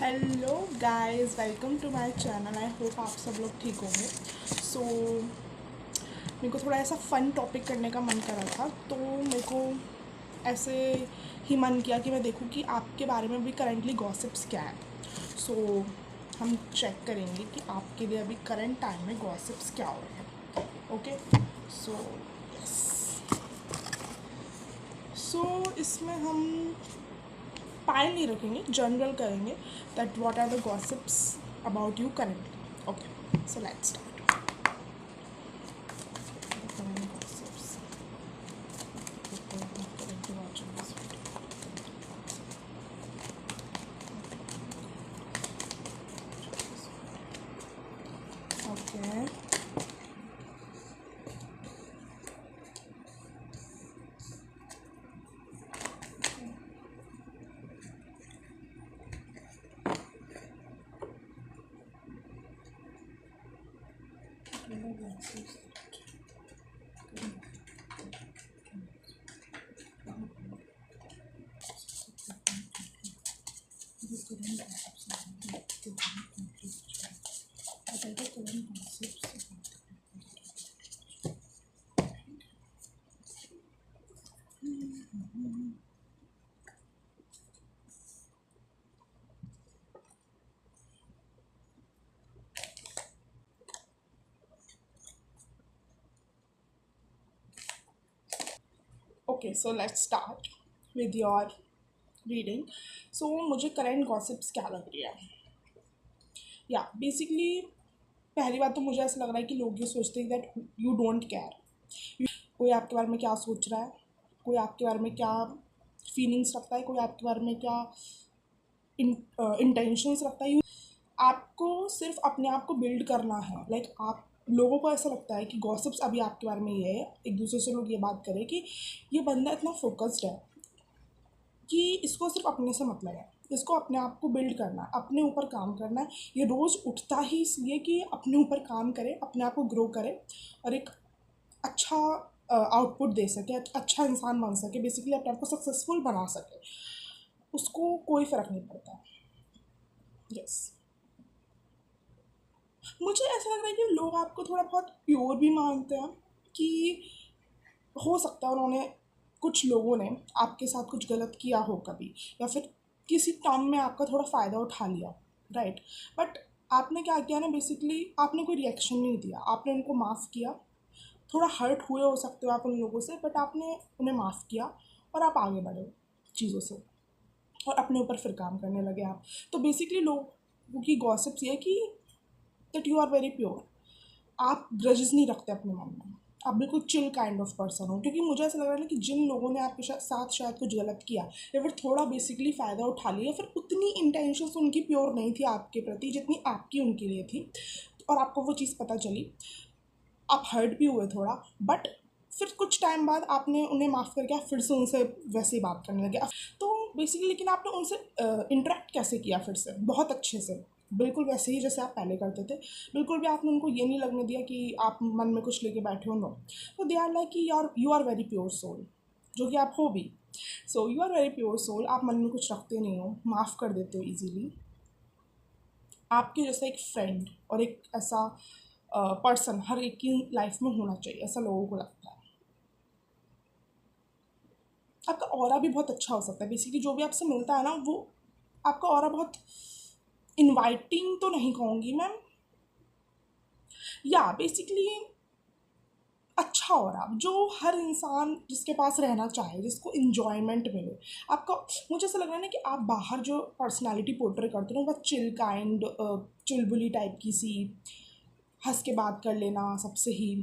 Hello guys, welcome to my channel. I hope आप सब लोग ठीक होंगे। सो मेरे को थोड़ा ऐसा फ़न टॉपिक करने का मन कर रहा था, तो मेरे को ऐसे ही मन किया कि मैं देखूं कि आपके बारे में भी करंटली गॉसिप्स क्या है। सो हम चेक करेंगे कि आपके लिए अभी करंट टाइम में गॉसिप्स क्या हो रहे हैं। ओके, सो यस, सो इसमें हम पायल नहीं रखेंगे, जनरल करेंगे that what are the gossips about you currently. Okay, so let's start current gossips. Okay, okay, so let's start with your reading. So मुझे करंट गॉसिप्स क्या लग रही है, या बेसिकली पहली बात तो मुझे ऐसा लग रहा है कि लोग ये सोचते हैं दैट यू डोंट केयर। कोई आपके बारे में क्या सोच रहा है, कोई आपके बारे में क्या फीलिंग्स रखता है, कोई आपके बारे में क्या इंटेंशंस रखता है। आपको सिर्फ अपने आप को बिल्ड करना है। लाइक आप लोगों को ऐसा लगता है कि गॉसिप्स अभी आपके बारे में ये है, एक दूसरे से लोग ये बात करें कि ये बंदा इतना फोकस्ड है कि इसको सिर्फ अपने से मतलब है, इसको अपने आप को बिल्ड करना है, अपने ऊपर काम करना है। ये रोज़ उठता ही इसलिए कि अपने ऊपर काम करे, अपने आप को ग्रो करे और एक अच्छा आउटपुट दे सके, अच्छा इंसान बन सके, बेसिकली अपने आप को सक्सेसफुल बना सके। उसको कोई फ़र्क नहीं पड़ता। यस, मुझे ऐसा लग रहा है कि लोग आपको थोड़ा बहुत प्योर भी मानते हैं, कि हो सकता है उन्होंने, कुछ लोगों ने आपके साथ कुछ गलत किया हो कभी, या फिर किसी काम में आपका थोड़ा फ़ायदा उठा लिया, राइट। बट आपने क्या किया ना, बेसिकली आपने कोई रिएक्शन नहीं दिया, आपने उनको माफ़ किया। थोड़ा हर्ट हुए हो सकते हो आप उन लोगों से, बट आपने उन्हें माफ़ किया और आप आगे बढ़े चीज़ों से, और अपने ऊपर फिर काम करने लगे आप। तो बेसिकली लोगों की गॉसिप्स ये है कि that you are very pure. आप ग्रजेस नहीं रखते अपने मन में, आप बिल्कुल चिल काइंड ऑफ पर्सन हो। क्योंकि मुझे ऐसा लग रहा है ना कि जिन लोगों ने आपके साथ शायद कुछ गलत किया, या फिर थोड़ा बेसिकली फ़ायदा उठा लिया, या फिर उतनी इंटेंशंस उनकी प्योर नहीं थी आपके प्रति जितनी आपकी उनके लिए थी, और आपको वो चीज़ पता चली, आप हर्ट भी हुए थोड़ा। बट फिर कुछ टाइम बाद आपने उन्हें माफ़ करके आप फिर से उनसे वैसे ही बात करने लगे। तो बेसिकली लेकिन आपने उनसे इंटरेक्ट कैसे किया फिर से, बहुत अच्छे से, बिल्कुल वैसे ही जैसे आप पहले करते थे। बिल्कुल भी आपने उनको ये नहीं लगने दिया कि आप मन में कुछ लेके बैठे हो, नो। तो दे आर लाइक कि you are very pure soul, जो कि आप हो भी। So you are very pure soul, आप मन में कुछ रखते नहीं हो, माफ़ कर देते हो ईजीली। आपके जैसा एक फ्रेंड और एक ऐसा पर्सन हर एक की लाइफ में होना चाहिए, ऐसा लोगों को लगता है। आपका ऑरा भी बहुत अच्छा हो सकता है, बेसिकली जो भी आपसे मिलता है ना, वो आपका ऑरा बहुत इनवाइटिंग तो नहीं कहूँगी मैम, या बेसिकली अच्छा ऑरा जो हर इंसान जिसके पास रहना चाहे, जिसको इन्जॉयमेंट मिले। आपका, मुझे ऐसा लग रहा है ना कि आप बाहर जो पर्सनालिटी पोर्ट्रे करते हो, बहुत चिल काइंड, चुलबुली टाइप की सी, हंस के बात कर लेना सबसे ही,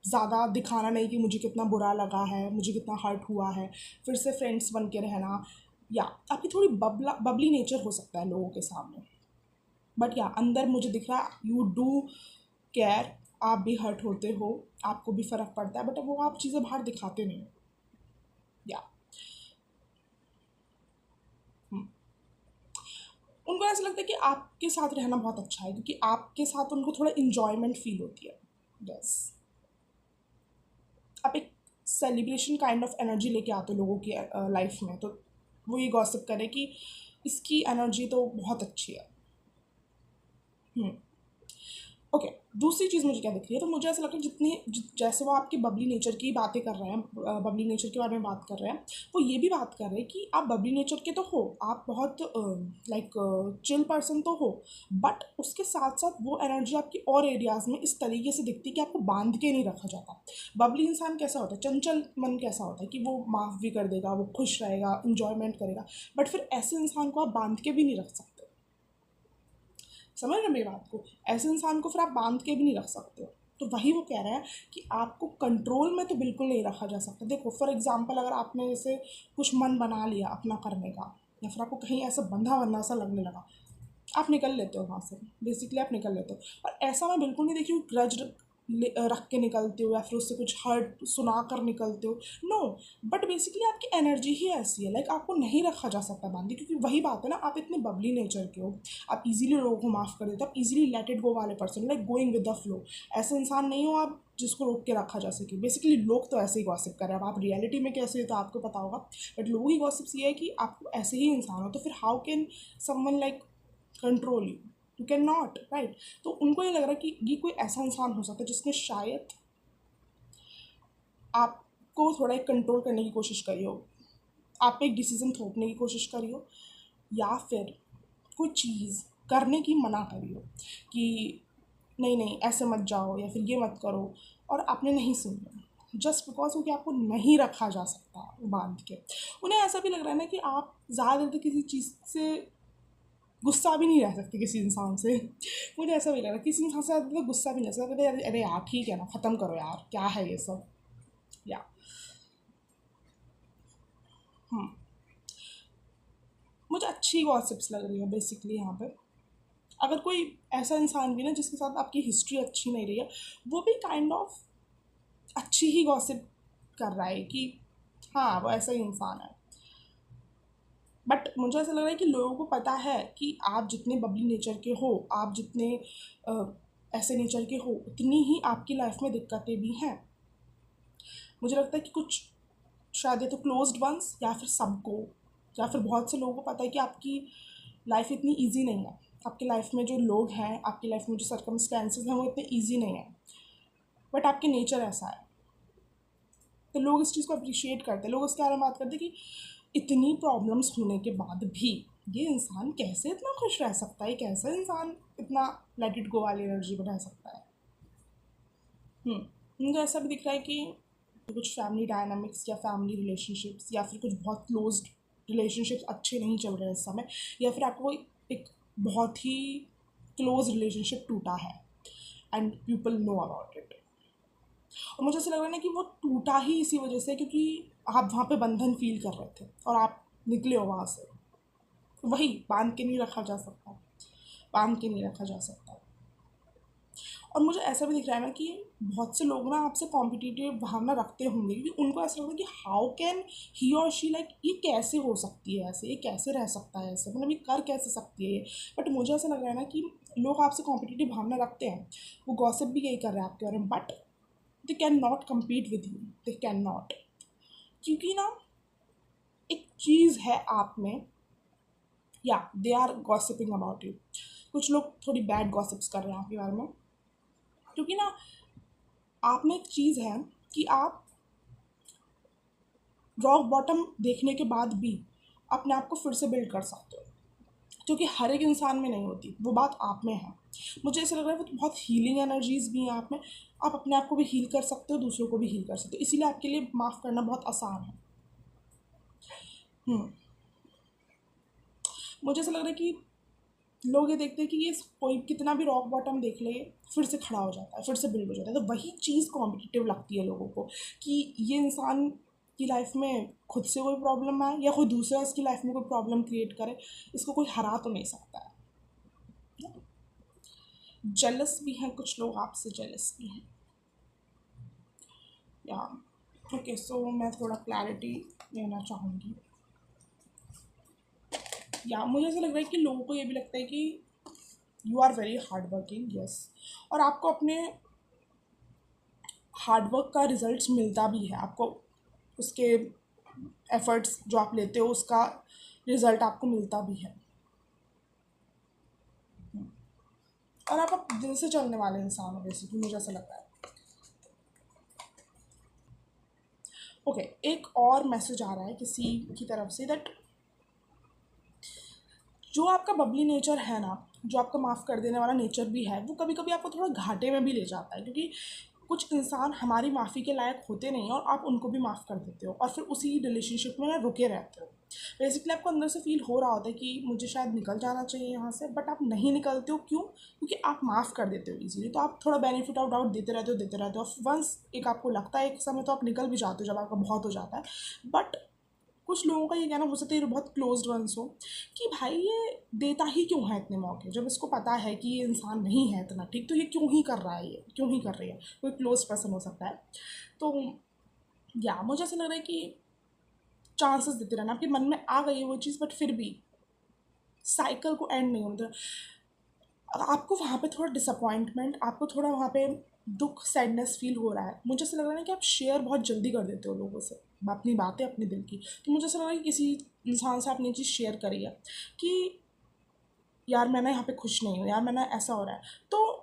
ज़्यादा दिखाना नहीं कि मुझे कितना बुरा लगा है, मुझे कितना हर्ट हुआ है, फिर से फ्रेंड्स बन के रहना। या आपकी थोड़ी बबली नेचर हो सकता है लोगों के सामने, बट या अंदर मुझे दिख रहा है यू डू केयर, आप भी हर्ट होते हो, आपको भी फ़र्क पड़ता है, बट वो आप चीज़ें बाहर दिखाते नहीं हो। या उनको ऐसा लगता है कि आपके साथ रहना बहुत अच्छा है, क्योंकि आपके साथ उनको थोड़ा इन्जॉयमेंट फील होती है। यस, आप एक सेलिब्रेशन काइंड ऑफ एनर्जी लेके आते हो लोगों की लाइफ में। तो वो ये गॉसिप करे कि इसकी एनर्जी तो बहुत अच्छी है। ओके, दूसरी चीज़ मुझे क्या दिख रही है, तो मुझे ऐसा लगता है जैसे वो आपकी बबली नेचर की बातें कर रहे हैं, बबली नेचर के बारे में बात कर रहे हैं, वो ये भी बात कर रहे हैं कि आप बबली नेचर के तो हो, आप बहुत लाइक चिल पर्सन तो हो, बट उसके साथ साथ वो एनर्जी आपकी और एरियाज़ में इस तरीके से दिखती है कि आपको बांध के नहीं रखा जाता। बबली इंसान कैसा होता है, चंचल मन कैसा होता है कि वो माफ़ भी कर देगा, वो खुश रहेगा, इंजॉयमेंट करेगा, बट फिर ऐसे इंसान को आप बांध के भी नहीं रख सकते। समझ रहे मेरी बात को? ऐसे इंसान को फिर आप बांध के भी नहीं रख सकते हो। तो वही वो कह रहे हैं कि आपको कंट्रोल में तो बिल्कुल नहीं रखा जा सकता। देखो फॉर एग्जांपल, अगर आपने जैसे कुछ मन बना लिया अपना करने का, या फिर आपको कहीं ऐसा बंधा बंधा सा लगने लगा, आप निकल लेते हो वहाँ से, बेसिकली आप निकल लेते हो। और ऐसा मैं बिल्कुल नहीं देखी हूँ ग्रज रख के निकलते हो या फिर उससे कुछ हर्ट सुना कर निकलते हो, नो। बट बेसिकली आपकी एनर्जी ही ऐसी है, लाइक आपको नहीं रखा जा सकता बांधे, क्योंकि वही बात है ना, आप इतने बबली नेचर के हो, आप इजीली लोगों को माफ़ कर देते हो, आप इजीली लेट इट गो वाले person, like going with the flow. ऐसे इंसान नहीं हो आप जिसको रोक के रखा जा सके। बेसिकली लोग तो ऐसे ही गॉसिप कर रहे हैं, अब आप रियलिटी में कैसे हो तो आपको पता होगा, बट लोगों की गॉसिप्स ये है कि आप ऐसे ही इंसान हो, तो फिर how can someone like control you can not, right. तो उनको ये लग रहा है कि ये कोई ऐसा इंसान हो सकता है जिसने शायद आपको थोड़ा एक कंट्रोल करने की कोशिश करी हो, आप पे एक डिसीज़न थोपने की कोशिश करी हो, या फिर कोई चीज़ करने की मना करी हो कि नहीं नहीं ऐसे मत जाओ या फिर ये मत करो, और आपने नहीं सुनी, जस्ट बिकॉज क्योंकि आपको नहीं रखा जा सकता बांध के। उन्हें ऐसा भी लग रहा है ना कि आप ज़्यादा देर तक किसी चीज़ से गुस्सा भी नहीं रह सकते किसी इंसान से। मुझे ऐसा भी लग रहा है किसी इंसान से ज़्यादा देर गुस्सा भी नहीं रह सकते, अरे अरे यार ठीक है ना, ख़त्म करो यार, क्या है ये सब। या मुझे अच्छी गॉसिप्स लग रही है बेसिकली यहाँ पे। अगर कोई ऐसा इंसान भी ना जिसके साथ आपकी हिस्ट्री अच्छी नहीं रही है, वो भी काइंड ऑफ अच्छी ही गॉसिप कर रहा है कि हाँ वो ऐसा ही इंसान है। बट मुझे ऐसा लग रहा है कि लोगों को पता है कि आप जितने बबली नेचर के हो, आप जितने ऐसे नेचर के हो, उतनी ही आपकी लाइफ में दिक्कतें भी हैं। मुझे लगता है कि कुछ शायद या तो क्लोज्ड वंस या फिर सबको या फिर बहुत से लोगों को पता है कि आपकी लाइफ इतनी ईजी नहीं है, आपकी लाइफ में जो लोग हैं, आपकी लाइफ में जो सर्कमस्टेंसेज हैं वो इतने ईजी नहीं है, बट आपके नेचर ऐसा है। तो लोग इस चीज़ को अप्रिशिएट करते हैं, लोग उसके बारे में बात करते हैं कि इतनी प्रॉब्लम्स होने के बाद भी ये इंसान कैसे इतना खुश रह सकता है, कैसे इंसान इतना लेट इट गो वाली एनर्जी बना सकता है। मुझे ऐसा भी दिख रहा है कि कुछ फैमिली डायनामिक्स या फैमिली रिलेशनशिप्स या फिर कुछ बहुत क्लोज्ड रिलेशनशिप्स अच्छे नहीं चल रहे हैं इस समय, या फिर आपको एक बहुत ही क्लोज रिलेशनशिप टूटा है and people know about it. और मुझे ऐसा लग रहा है ना कि वो टूटा ही इसी वजह से क्योंकि आप वहाँ पे बंधन फील कर रहे थे और आप निकले हो वहाँ से। वही बांध के नहीं रखा जा सकता, बांध के नहीं रखा जा सकता। और मुझे ऐसा भी दिख रहा है ना कि बहुत से लोग ना आपसे कॉम्पिटिटिव भावना रखते होंगे, क्योंकि उनको ऐसा लगता है कि हाउ कैन ही और शी, लाइक ये कैसे हो सकती है ऐसे, ये कैसे रह सकता है ऐसे, मतलब ये कर कैसे सकती है ये। बट मुझे ऐसा लग रहा है ना कि लोग आपसे कॉम्पिटिटिव भावना रखते हैं, वो गॉसिप भी यही कर रहे हैं आपके बारे में, but they can not compete with you, they can not. क्योंकि ना एक चीज़ है आप में, या they are gossiping about you, कुछ लोग थोड़ी बैड गॉसिप्स कर रहे हैं आपके बारे में, क्योंकि ना आप में एक चीज़ है कि आप रॉक बॉटम देखने के बाद भी अपने आप को फिर से बिल्ड कर सकते हो, क्योंकि हर एक इंसान में नहीं होती, वो बात आप में है। मुझे ऐसा लग रहा है वो बहुत हीलिंग एनर्जीज भी हैं आप में, आप अपने आप को भी हील कर सकते हो, दूसरों को भी हील कर सकते हो, इसीलिए आपके लिए माफ़ करना बहुत आसान है। मुझे ऐसा लग रहा है कि लोग ये देखते हैं कि ये कोई कितना भी रॉक बॉटम देख ले फिर से खड़ा हो जाता है, फिर से बिल्ड हो जाता है, तो वही चीज़ कॉम्पिटिटिव लगती है लोगों को कि ये इंसान की लाइफ में खुद से कोई प्रॉब्लम आए या कोई दूसरा इसकी लाइफ में कोई प्रॉब्लम क्रिएट करे, इसको कोई हरा तो नहीं सकता है। जेलस भी हैं कुछ लोग, आपसे जेलस भी हैं। या ओके, सो मैं थोड़ा क्लैरिटी लेना चाहूँगी। या मुझे ऐसा लग रहा है कि लोगों को ये भी लगता है कि you are very hard working, yes, और आपको अपने हार्डवर्क का रिजल्ट्स मिलता भी है, आपको उसके एफर्ट्स जो आप लेते हो उसका रिजल्ट आपको मिलता भी है। और आप दिल से चलने वाले इंसान हो बेसिकली, मुझे ऐसा लगता है। ओके, एक और मैसेज आ रहा है किसी की तरफ से दैट जो आपका बबली नेचर है ना, जो आपका माफ़ कर देने वाला नेचर भी है, वो कभी कभी आपको थोड़ा घाटे में भी ले जाता है, क्योंकि कुछ इंसान हमारी माफ़ी के लायक होते नहीं और आप उनको भी माफ़ कर देते हो और फिर उसी रिलेशनशिप में ना रुके रहते हो। बेसिकली आपको अंदर से फील हो रहा होता है कि मुझे शायद निकल जाना चाहिए यहाँ से, बट आप नहीं निकलते हो। क्यों? क्योंकि आप माफ़ कर देते हो इजीली, तो आप थोड़ा बेनिफिट ऑफ डाउट देते रहते हो। वंस एक आपको लगता है एक समय तो आप निकल भी जाते हो जब आपका बहुत हो जाता है। बट कुछ लोगों का ये कहना हो सकता है, ये बहुत क्लोज्ड वंस हो, कि भाई ये देता ही क्यों है इतने मौके, जब इसको पता है कि ये इंसान नहीं है इतना ठीक, तो ये क्यों ही कर रहा है, ये क्यों ही कर रही है। कोई क्लोज पर्सन हो सकता है। तो या मुझे ऐसा लग रहा है कि चांसेस देते रहना, आपके मन में आ गई है वो चीज़, बट फिर भी साइकिल को एंड नहीं होता। आपको वहाँ पे थोड़ा डिसअपॉइंटमेंट, आपको थोड़ा वहाँ पे दुख, सैडनेस फील हो रहा है। मुझे ऐसा लग रहा है ना कि आप शेयर बहुत जल्दी कर देते हो लोगों से अपनी बातें, अपने दिल की। तो मुझे ऐसा लग रहा है कि किसी इंसान से आपने ये चीज़ शेयर करी है कि यार मैं ना यहाँ पे खुश नहीं हूँ, यार मैं ना ऐसा हो रहा है। तो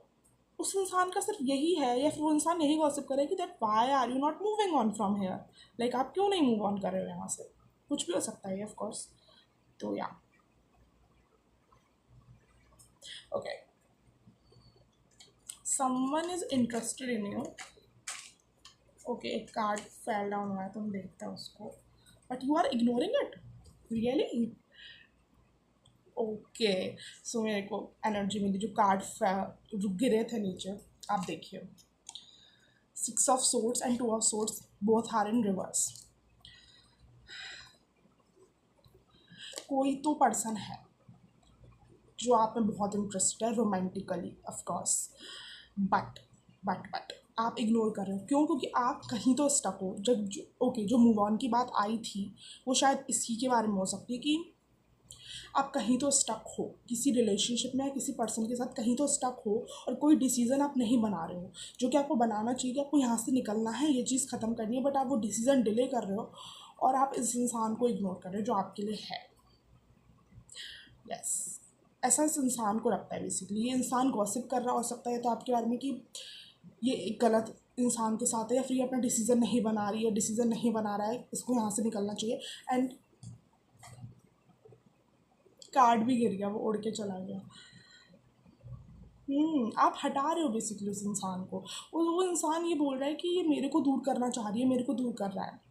उस इंसान का सिर्फ यही है, या फिर वो इंसान यही गॉसिप करे कि that why are you not moving on from here, like आप क्यों नहीं मूव ऑन कर रहे हो यहाँ से। कुछ भी हो सकता है ऑफ कोर्स। तो या okay, someone is interested in you. Okay, एक कार्ड फेल डाउन हुआ है, तुम देखते हो उसको, but you are ignoring it really. Okay, so मेरे को एनर्जी मिली, जो कार्ड गिरे थे नीचे, आप देखिए। 6 of Swords and 2 of Swords, both are in reverse. कोई तो पर्सन है जो आप में बहुत इंटरेस्टेड है romantically, of course, but but आप इग्नोर कर रहे हो। क्यों? क्योंकि आप कहीं तो स्टक हो। जब ओके, जो मूव ऑन की बात आई थी वो शायद इसी के बारे में हो सकती है कि आप कहीं तो स्टक हो किसी रिलेशनशिप में, या किसी पर्सन के साथ कहीं तो स्टक हो, और कोई डिसीज़न आप नहीं बना रहे हो जो कि आपको बनाना चाहिए, कि आपको यहाँ से निकलना है, ये चीज़ ख़त्म करनी है, बट आप वो डिसीज़न डिले कर रहे हो और आप इस इंसान को इग्नोर कर रहे हो जो आपके लिए है। यस, ऐसा इस इंसान को लगता है बेसिकली। ये इंसान गॉसिप कर रहा हो सकता है तो आपके बारे में कि ये एक गलत इंसान के साथ है, या फिर ये अपना डिसीज़न नहीं बना रही है, डिसीज़न नहीं बना रहा है, इसको यहाँ से निकलना चाहिए। एंड कार्ड भी गिर गया, वो उड़ के चला गया। आप हटा रहे हो बेसिकली उस इंसान को। वो इंसान ये बोल रहा है कि ये मेरे को दूर करना चाह रही है, मेरे को दूर कर रहा है।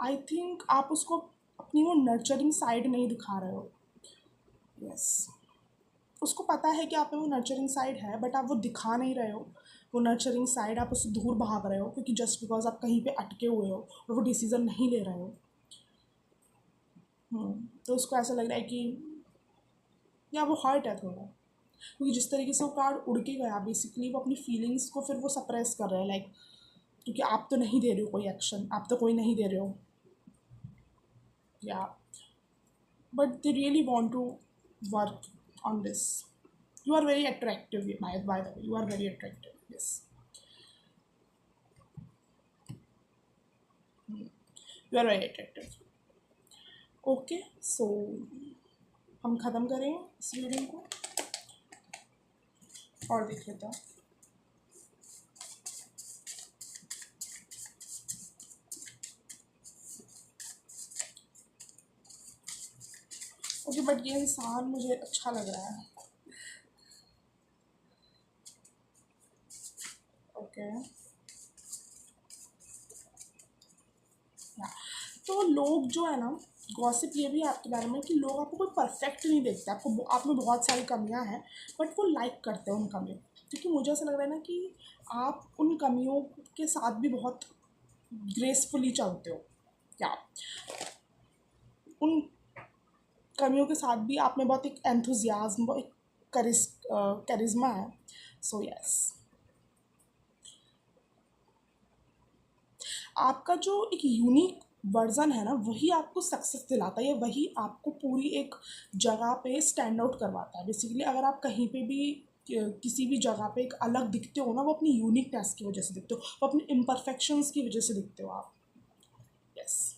आई थिंक आप उसको अपनी वो नर्चरिंग साइड नहीं दिखा रहे हो। यस, उसको पता है कि आप में वो नर्चरिंग साइड है, बट आप वो दिखा नहीं रहे हो। वो नर्चरिंग साइड आप उससे दूर भाग रहे हो, क्योंकि जस्ट बिकॉज आप कहीं पे अटके हुए हो और वो डिसीज़न नहीं ले रहे हो। तो उसको ऐसा लग रहा है कि या वो हर्ट है थोड़ा, क्योंकि जिस तरीके से वो कार्ड उड़ के गया बेसिकली, वो अपनी फीलिंग्स को फिर वो सप्रेस कर रहा है, लाइक क्योंकि आप तो नहीं दे रहे हो कोई एक्शन, आप तो कोई नहीं दे रहे हो। Yeah but they really want to work on this. You are very attractive, by the way you are very attractive. Yes, you are very attractive. Okay, so हम ख़त्म करें इस रीडिंग को और देख लेते हैं। ओके, बट ये इंसान मुझे अच्छा लग रहा है। ओके, तो लोग जो है ना, गॉसिप ये भी है आपके बारे में कि लोग आपको कोई परफेक्ट नहीं देखते, आपको आप में बहुत सारी कमियां हैं, बट वो लाइक करते हैं उन कमियों। क्योंकि मुझे ऐसा लग रहा है ना कि आप उन कमियों के साथ भी बहुत ग्रेसफुली चलते हो। क्या उन कमियों के साथ भी आप में बहुत एक एंथुजियाज्म, एक करिश्मा है। सो यस, आपका जो एक यूनिक वर्जन है ना, वही आपको सक्सेस दिलाता है, वही आपको पूरी एक जगह पे स्टैंड आउट करवाता है बेसिकली। अगर आप कहीं पे भी किसी भी जगह पे एक अलग दिखते हो ना, वो अपनी यूनिकनेस की वजह से दिखते हो, वो अपनी इम्परफेक्शंस की वजह से दिखते हो आप। Yes,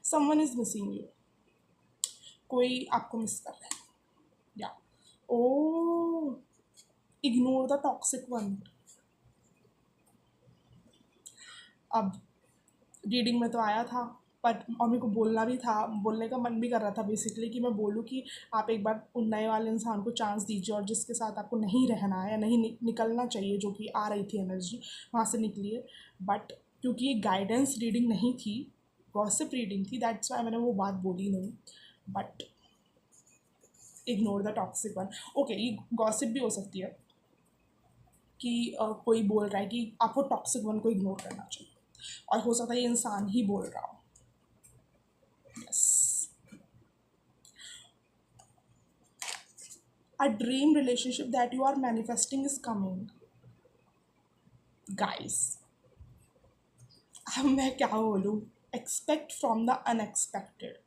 someone is missing you, कोई आपको मिस कर रहा है, या ओ इग्नोर द टॉक्सिक वन। अब रीडिंग में तो आया था, बट और मेरे को बोलना भी था, बोलने का मन भी कर रहा था बेसिकली कि मैं बोलूँ कि आप एक बार उन नए वाले इंसान को चांस दीजिए, और जिसके साथ आपको नहीं रहना है या नहीं निकलना चाहिए, जो कि आ रही थी एनर्जी वहाँ से निकलिए। बट क्योंकि ये गाइडेंस रीडिंग नहीं थी, गॉसिप रीडिंग थी, दैट्स वाई मैंने वो बात बोली नहीं। But ignore the toxic one. Okay, ये गॉसिप भी हो सकती है कि कोई बोल रहा है कि आपको टॉक्सिक वन को इग्नोर करना चाहिए, और हो सकता है ये इंसान ही बोल रहा हो। Yes, a dream relationship that you are manifesting is coming, guys। अब मैं क्या बोलूँ, expect from the unexpected।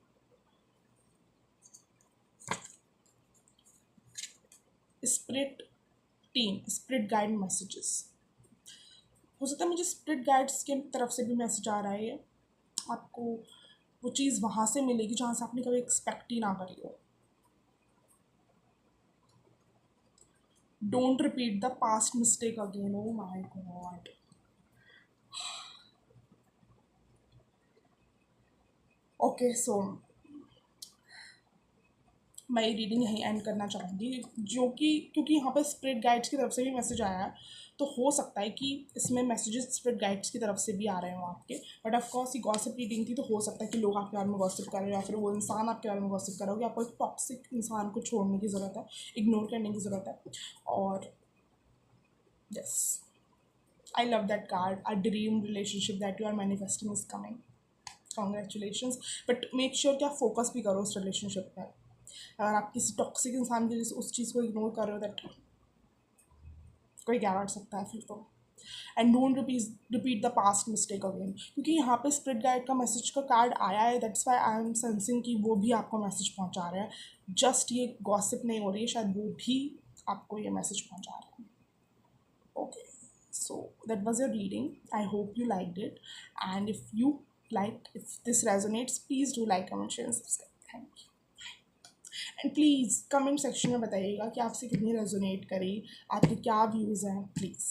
Spirit team, spirit guide messages, हो सकता है मुझे स्पिरिट गाइड्स की तरफ से भी मैसेज आ रहा है, ये आपको वो चीज़ वहाँ से मिलेगी जहाँ से आपने कभी एक्सपेक्ट ही ना करी हो। Don't repeat the past mistake again, oh my god. Okay, so मैं ये रीडिंग यहीं एंड करना चाहूँगी, जो कि क्योंकि यहाँ पर स्पिरिट गाइड्स की तरफ से भी मैसेज आया है, तो हो सकता है कि इसमें मैसेजेस स्पिरिट गाइड्स की तरफ से भी आ रहे हो आपके। बट ऑफ कोर्स ये गॉसिप रीडिंग थी, तो हो सकता है कि लोग आपके बारे में गॉसिप कर रहे हो, या फिर वो इंसान आपके बारे में गॉसिप कर रहा हो कि आपको एक टॉक्सिक इंसान को छोड़ने की ज़रूरत है, इग्नोर करने की ज़रूरत है। और yes, I love that card, a dream relationship that you are manifesting is coming, congratulations. But make sure कि आप फोकस भी करो उस रिलेशनशिप पर। अगर आप किसी टॉक्सिक इंसान की उस चीज़ को इग्नोर कर रहे हो, दैट कोई क्या कर सकता है फिर तो। And don't repeat the past mistake again, क्योंकि यहाँ पे स्पिरिट गाइड का मैसेज का कार्ड आया है, that's why I am sensing कि वो भी आपको मैसेज पहुँचा रहे हैं। जस्ट ये गॉसिप नहीं हो रही है, शायद वो भी आपको ये मैसेज पहुँचा रहे हैं। Okay, so that was your reading. I hope you liked it, and if this resonates, please do like, comment, share and subscribe. Thank you। And please comment section में बताइएगा कि आपसे कितनी रेजोनेट करी, आपके क्या व्यूज़ हैं, प्लीज़।